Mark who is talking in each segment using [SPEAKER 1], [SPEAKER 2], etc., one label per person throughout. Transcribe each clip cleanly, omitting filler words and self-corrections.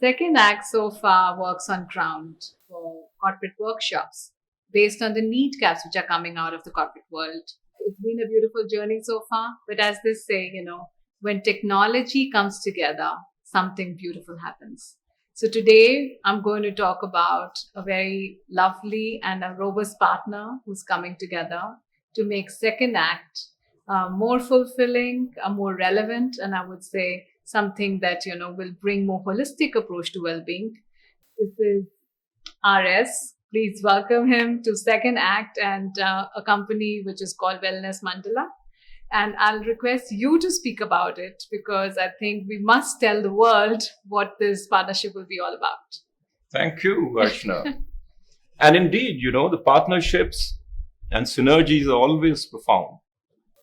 [SPEAKER 1] Second Act so far works on ground for corporate workshops based on the need gaps which are coming out of the corporate world. It's been a beautiful journey so far, but as they say, when technology comes together, something beautiful happens. So today I'm going to talk about a very lovely and a robust partner who's coming together to make Second Act more fulfilling, more relevant, and I would say something that will bring more holistic approach to well-being. This is RS. Please welcome him to Second Act and a company which is called Wellness Mandala. And I'll request you to speak about it because I think we must tell the world what this partnership will be all about.
[SPEAKER 2] Thank you, Archana. And indeed, the partnerships and synergies are always profound.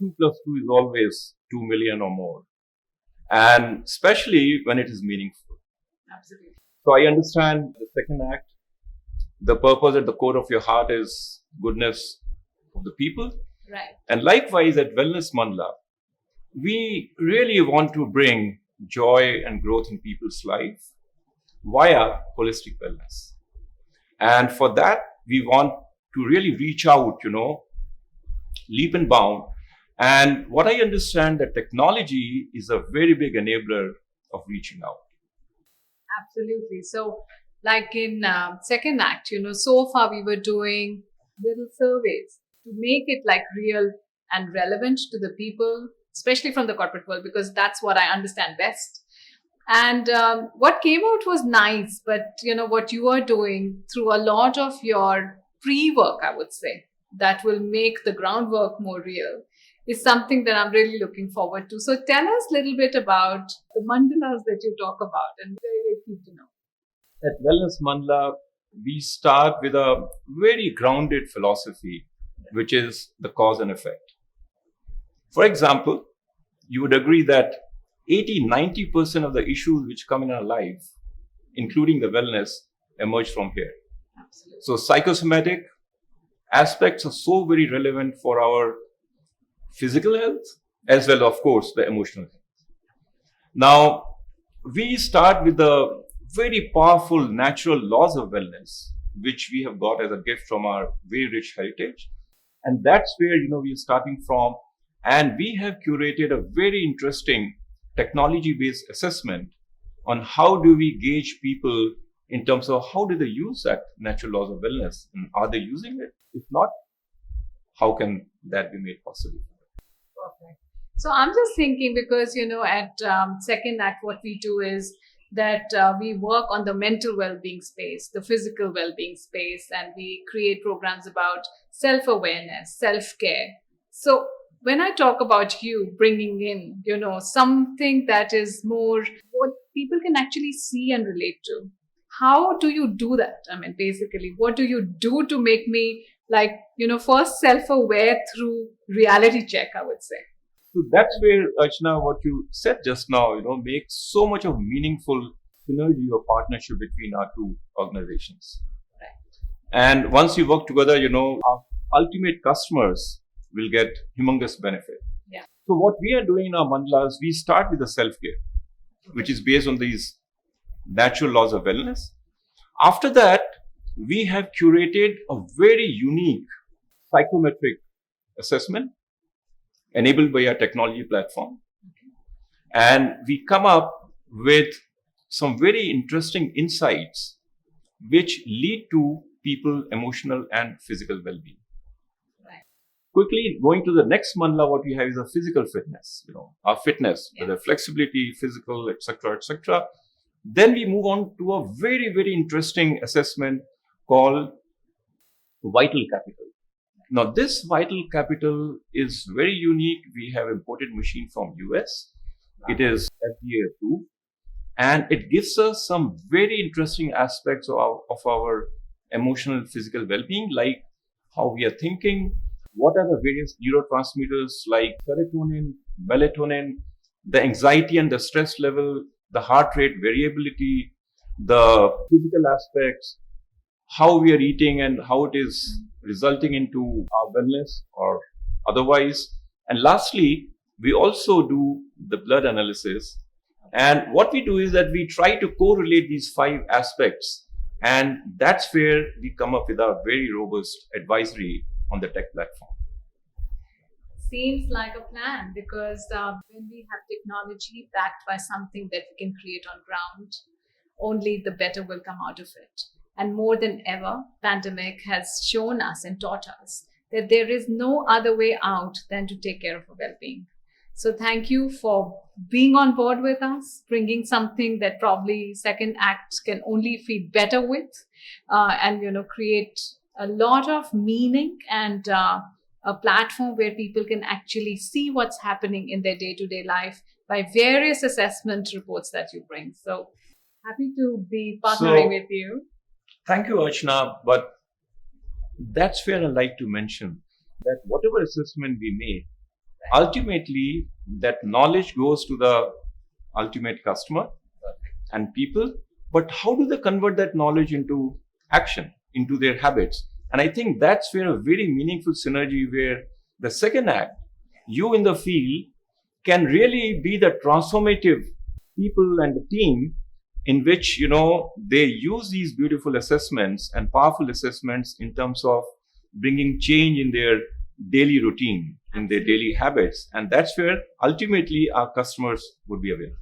[SPEAKER 2] 2 plus 2 is always 2 million or more. And especially when it is meaningful.
[SPEAKER 1] Absolutely.
[SPEAKER 2] So I understand the Second Act. The purpose at the core of your heart is goodness of the people.
[SPEAKER 1] Right.
[SPEAKER 2] And likewise at Wellness Mandala, we really want to bring joy and growth in people's life via holistic wellness. And for that, we want to really reach out, leap and bound. And what I understand that technology is a very big enabler of reaching out.
[SPEAKER 1] Absolutely. So like in Second Act, so far we were doing little surveys to make it like real and relevant to the people, especially from the corporate world, because that's what I understand best. And what came out was nice, but what you are doing through a lot of your pre-work, I would say, that will make the groundwork more real is something that I'm really looking forward to. So tell us a little bit about the mandalas that you talk about, and very, very keen to know.
[SPEAKER 2] At Wellness Mandala, we start with a very grounded philosophy, which is the cause and effect. For example, you would agree that 80-90% of the issues which come in our life, including the wellness, emerge from here.
[SPEAKER 1] Absolutely.
[SPEAKER 2] So psychosomatic aspects are so very relevant for our physical health, as well, of course, the emotional health. Now, we start with the very powerful natural laws of wellness, which we have got as a gift from our very rich heritage. And that's where, we are starting from. And we have curated a very interesting technology-based assessment on how do we gauge people in terms of how do they use that natural laws of wellness, and are they using it? If not, how can that be made possible?
[SPEAKER 1] Perfect. So I'm just thinking because, at Second Act, what we do is that we work on the mental well-being space, the physical well-being space, and we create programs about self-awareness, self-care. So when I talk about you bringing in, something that is more what people can actually see and relate to, how do you do that? I mean, basically, what do you do to make me first self-aware through reality check, I would say?
[SPEAKER 2] So that's where, Archana, what you said just now, makes so much of meaningful synergy or partnership between our two organizations.
[SPEAKER 1] Right.
[SPEAKER 2] And once you work together, our ultimate customers will get humongous benefit.
[SPEAKER 1] Yeah.
[SPEAKER 2] So what we are doing in our mandalas, we start with the self-care, which is based on these natural laws of wellness. After that, we have curated a very unique psychometric assessment enabled by our technology platform. And we come up with some very interesting insights which lead to people emotional and physical well-being.
[SPEAKER 1] Right.
[SPEAKER 2] Quickly going to the next mandala, what we have is a physical fitness, our fitness, whether flexibility, physical, etc., etc. Then we move on to a very, very interesting assessment called vital capital. Now, this vital capital is very unique. We have imported machine from US. It is FDA approved, and it gives us some very interesting aspects of our emotional and physical well-being, like how we are thinking, what are the various neurotransmitters like serotonin, melatonin, the anxiety and the stress level, the heart rate variability, the physical aspects, how we are eating and how it is resulting into our wellness or otherwise. And lastly, we also do the blood analysis And what we do is that we try to correlate these 5 aspects, and that's where we come up with a very robust advisory on the tech platform.
[SPEAKER 1] Seems like a plan because when we have technology backed by something that we can create on ground, only the better will come out of it. And more than ever, pandemic has shown us and taught us that there is no other way out than to take care of our well-being. So thank you for being on board with us, bringing something that probably Second Act can only feel better with, and create a lot of meaning and a platform where people can actually see what's happening in their day-to-day life by various assessment reports that you bring. So happy to be partnering with you.
[SPEAKER 2] Thank you, Archana. But that's where I like to mention that whatever assessment we make, ultimately that knowledge goes to the ultimate customer and people. But how do they convert that knowledge into action, into their habits? And I think that's where a very meaningful synergy where the Second Act, you in the field, can really be the transformative people and the team in which, they use these beautiful assessments and powerful assessments in terms of bringing change in their daily routine, in their daily habits. And that's where ultimately our customers would be aware.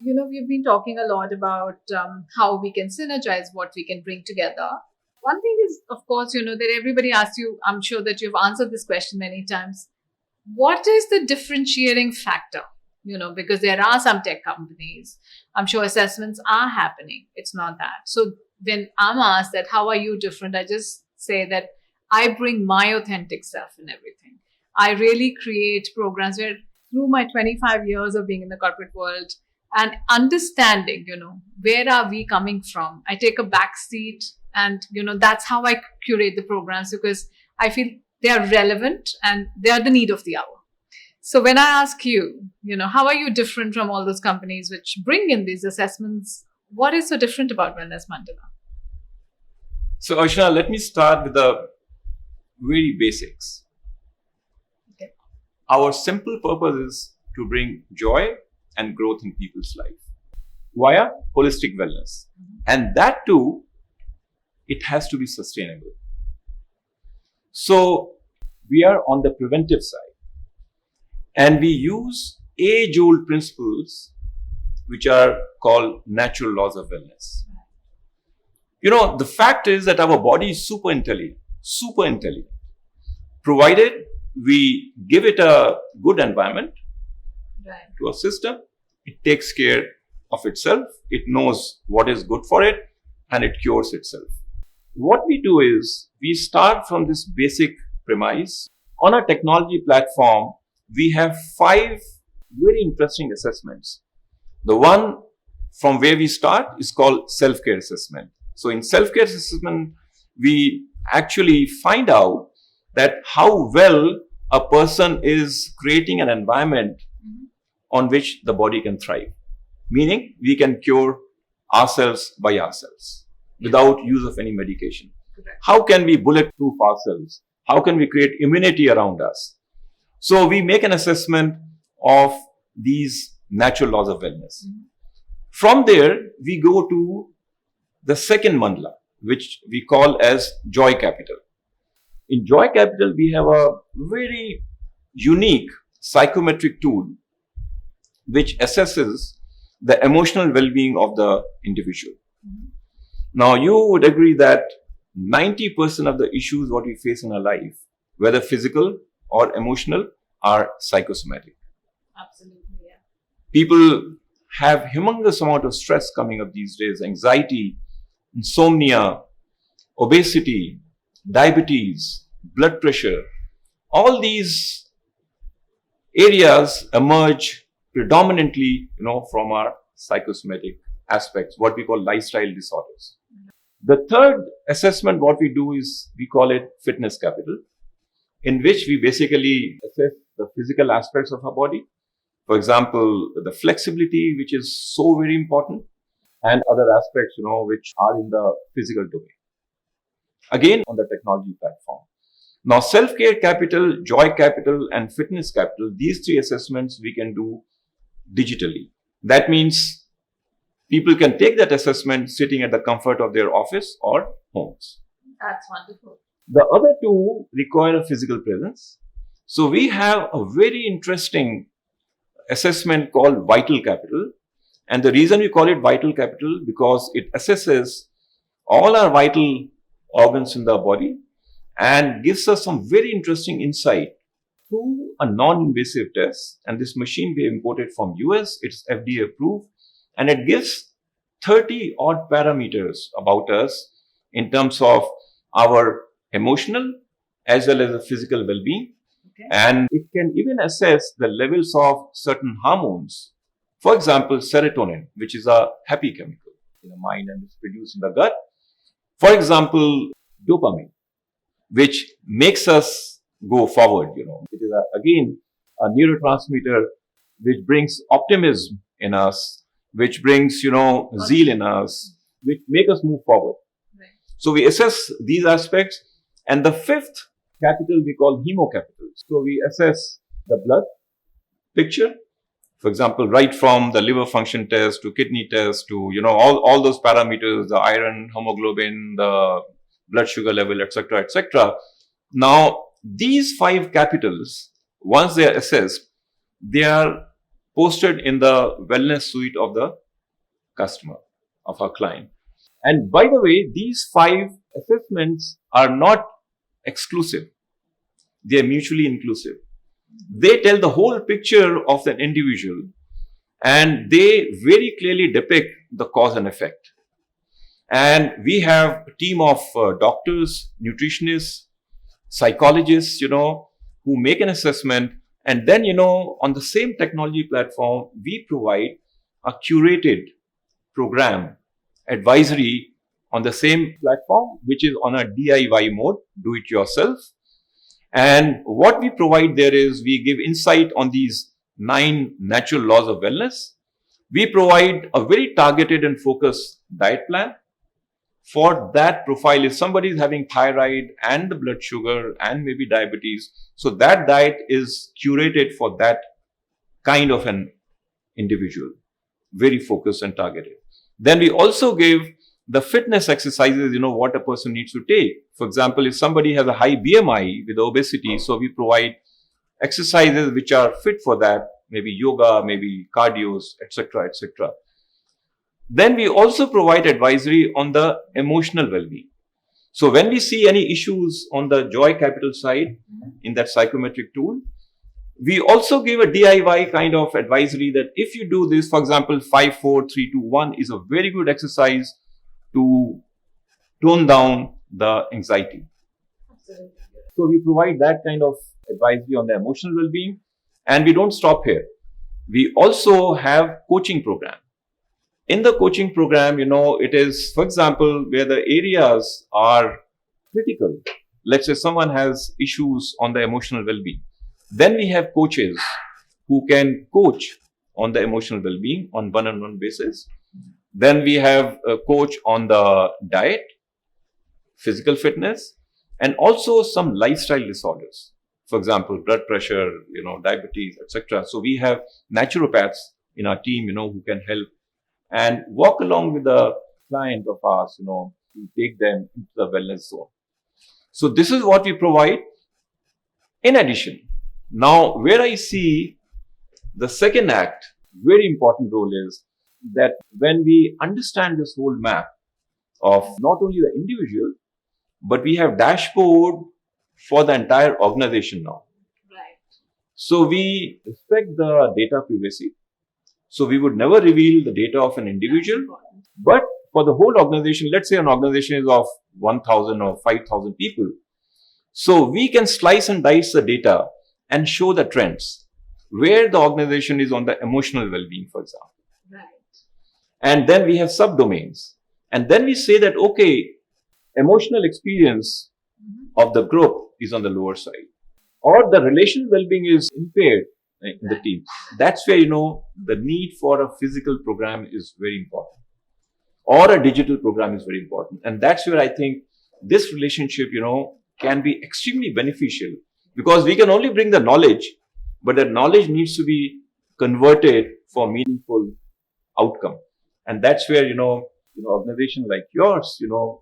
[SPEAKER 1] We've been talking a lot about how we can synergize, what we can bring together. One thing is, of course, that everybody asks you, I'm sure that you've answered this question many times. What is the differentiating factor? Because there are some tech companies, I'm sure assessments are happening. It's not that. So when I'm asked that, how are you different? I just say that I bring my authentic self in everything. I really create programs where through my 25 years of being in the corporate world and understanding, where are we coming from? I take a back seat and, that's how I curate the programs because I feel they are relevant and they are the need of the hour. So when I ask you, how are you different from all those companies which bring in these assessments? What is so different about Wellness Mandala?
[SPEAKER 2] So, Archana, let me start with the very basics.
[SPEAKER 1] Okay.
[SPEAKER 2] Our simple purpose is to bring joy and growth in people's life via holistic wellness. And that too, it has to be sustainable. So we are on the preventive side and we use age-old principles which are called natural laws of wellness. The fact is that our body is super intelligent, provided we give it a good environment to a system. It takes care of itself. It knows what is good for it and it cures itself. What we do is we start from this basic premise. On our technology platform, we have 5 very interesting assessments. The one from where we start is called self-care assessment. So in self-care assessment, we actually find out that how well a person is creating an environment on which the body can thrive. Meaning we can cure ourselves by ourselves without use of any medication.
[SPEAKER 1] Correct.
[SPEAKER 2] How can we bulletproof ourselves? How can we create immunity around us? So we make an assessment of these natural laws of wellness. From there, we go to the second mandala, which we call as Joy Capital. In Joy Capital, we have a very unique psychometric tool which assesses the emotional well-being of the individual. Now, you would agree that 90% of the issues what we face in our life, whether physical or emotional, are psychosomatic.
[SPEAKER 1] Absolutely, yeah.
[SPEAKER 2] People have humongous amount of stress coming up these days, anxiety, insomnia, obesity, diabetes, blood pressure. All these areas emerge predominantly, from our psychosomatic aspects, what we call lifestyle disorders. The third assessment, what we do is, we call it fitness capital, in which we basically assess the physical aspects of our body. For example, the flexibility, which is so very important, and other aspects, which are in the physical domain. Again, on the technology platform. Now, self-care capital, joy capital, and fitness capital, these 3 assessments we can do digitally. That means People can take that assessment sitting at the comfort of their office or homes.
[SPEAKER 1] That's wonderful.
[SPEAKER 2] The other two require a physical presence. So we have a very interesting assessment called vital capital. And the reason we call it vital capital because it assesses all our vital organs in the body and gives us some very interesting insight through a non-invasive test. And this machine we imported from US, it's FDA approved, and it gives 30 odd parameters about us in terms of our emotional as well as the physical well-being.
[SPEAKER 1] Okay.
[SPEAKER 2] And it can even assess the levels of certain hormones. For example, serotonin, which is a happy chemical in the mind and is produced in the gut. For example, dopamine, which makes us go forward. It is again a neurotransmitter which brings optimism in us, which brings zeal in us, which make us move forward.
[SPEAKER 1] Right.
[SPEAKER 2] So we assess these aspects, and the fifth capital we call hemocapital. So we assess the blood picture. For example, right from the liver function test to kidney test to all those parameters, the iron, hemoglobin, the blood sugar level, etc., etc. Now, these 5 capitals, once they are assessed, they are posted in the wellness suite of the customer, of our client. And by the way, these 5 assessments are not exclusive. They are mutually inclusive. They tell the whole picture of an individual and they very clearly depict the cause and effect. And we have a team of doctors, nutritionists, psychologists, who make an assessment. And then, on the same technology platform, we provide a curated program advisory on the same platform, which is on a DIY mode, do it yourself. And what we provide there is we give insight on these 9 natural laws of wellness. We provide a very targeted and focused diet plan for that profile. If somebody is having thyroid and the blood sugar and maybe diabetes, so that diet is curated for that kind of an individual, very focused and targeted. Then we also give the fitness exercises, what a person needs to take. For example, if somebody has a high BMI with obesity, so we provide exercises which are fit for that, maybe yoga, maybe cardios, etc., etc. Then we also provide advisory on the emotional well-being. So when we see any issues on the joy capital side in that psychometric tool, we also give a DIY kind of advisory that if you do this, for example, 5, 4, 3, 2, 1 is a very good exercise to tone down the anxiety.
[SPEAKER 1] Absolutely.
[SPEAKER 2] So we provide that kind of advisory on the emotional well-being, and we don't stop here. We also have coaching program. In the coaching program, it is, for example, where the areas are critical. Let's say someone has issues on the emotional well-being. Then we have coaches who can coach on the emotional well-being on one-on-one basis. Then we have a coach on the diet, physical fitness, and also some lifestyle disorders. For example, blood pressure, diabetes, etc. So we have naturopaths in our team, who can help and walk along with the client of ours, to take them into the wellness zone. So this is what we provide. In addition, now where I see the second act, very important role is that when we understand this whole map of not only the individual, but we have dashboard for the entire organization now.
[SPEAKER 1] Right.
[SPEAKER 2] So we respect the data privacy. So we would never reveal the data of an individual, but for the whole organization, let's say an organization is of 1,000 or 5,000 people. So we can slice and dice the data and show the trends where the organization is on the emotional well-being, for example.
[SPEAKER 1] Right.
[SPEAKER 2] And then we have subdomains. And then we say that, okay, emotional experience of the group is on the lower side, or the relational well-being is impaired in the team. That's where, the need for a physical program is very important, or a digital program is very important. And that's where I think this relationship, can be extremely beneficial, because we can only bring the knowledge, but that knowledge needs to be converted for meaningful outcome. And that's where, organization like yours,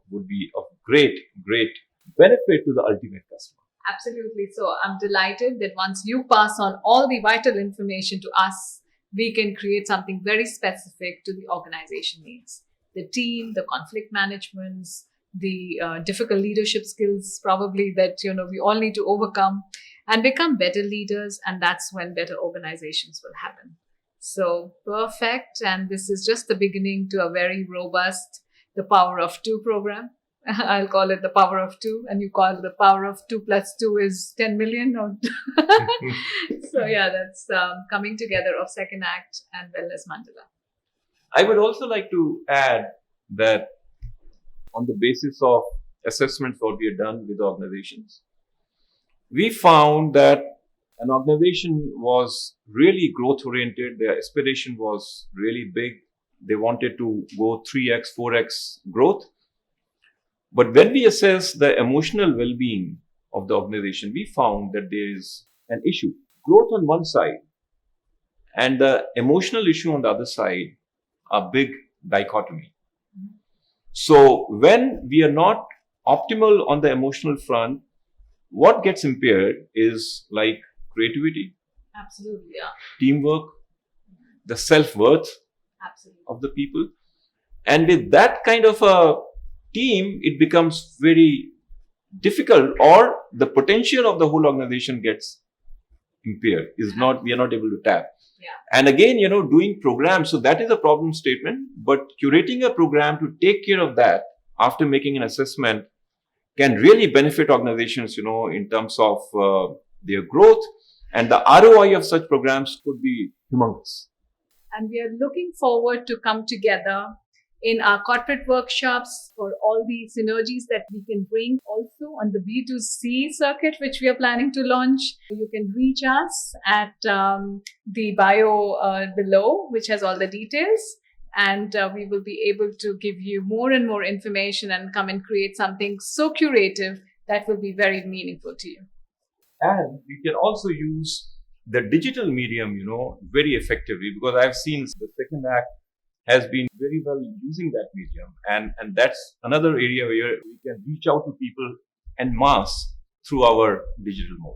[SPEAKER 2] would be of great, great benefit to the ultimate customer.
[SPEAKER 1] Absolutely. So I'm delighted that once you pass on all the vital information to us, we can create something very specific to the organization needs. The team, the conflict management, the difficult leadership skills, probably that we all need to overcome and become better leaders, and that's when better organizations will happen. So perfect, and this is just the beginning to a very robust The Power of Two program. I'll call it the power of two, and you call it the power of 2 plus 2 is 10 million. Or so, yeah, that's coming together of Second Act and Wellness Mandala.
[SPEAKER 2] I would also like to add that on the basis of assessments what we have done with organizations, we found that an organization was really growth oriented. Their aspiration was really big. They wanted to go 3x, 4x growth. But when we assess the emotional well-being of the organization, we found that there is an issue. Growth on one side and the emotional issue on the other side are big dichotomy. So when we are not optimal on the emotional front, what gets impaired is like creativity,
[SPEAKER 1] Absolutely, yeah.
[SPEAKER 2] teamwork, the self-worth
[SPEAKER 1] Absolutely.
[SPEAKER 2] of the people. And with that kind of a team, it becomes very difficult, or the potential of the whole organization gets impaired. We are not able to tap.
[SPEAKER 1] Yeah.
[SPEAKER 2] And again, doing programs. So that is a problem statement, but curating a program to take care of that after making an assessment can really benefit organizations, in terms of their growth, and the ROI of such programs could be humongous.
[SPEAKER 1] And we are looking forward to come together in our corporate workshops for all the synergies that we can bring. Also on the B2C circuit, which we are planning to launch, you can reach us at the bio below, which has all the details. And we will be able to give you more and more information and come and create something so curative that will be very meaningful to you.
[SPEAKER 2] And we can also use the digital medium, very effectively, because I've seen the Second Act has been very well using that medium. And that's another area where we can reach out to people en masse through our digital mode.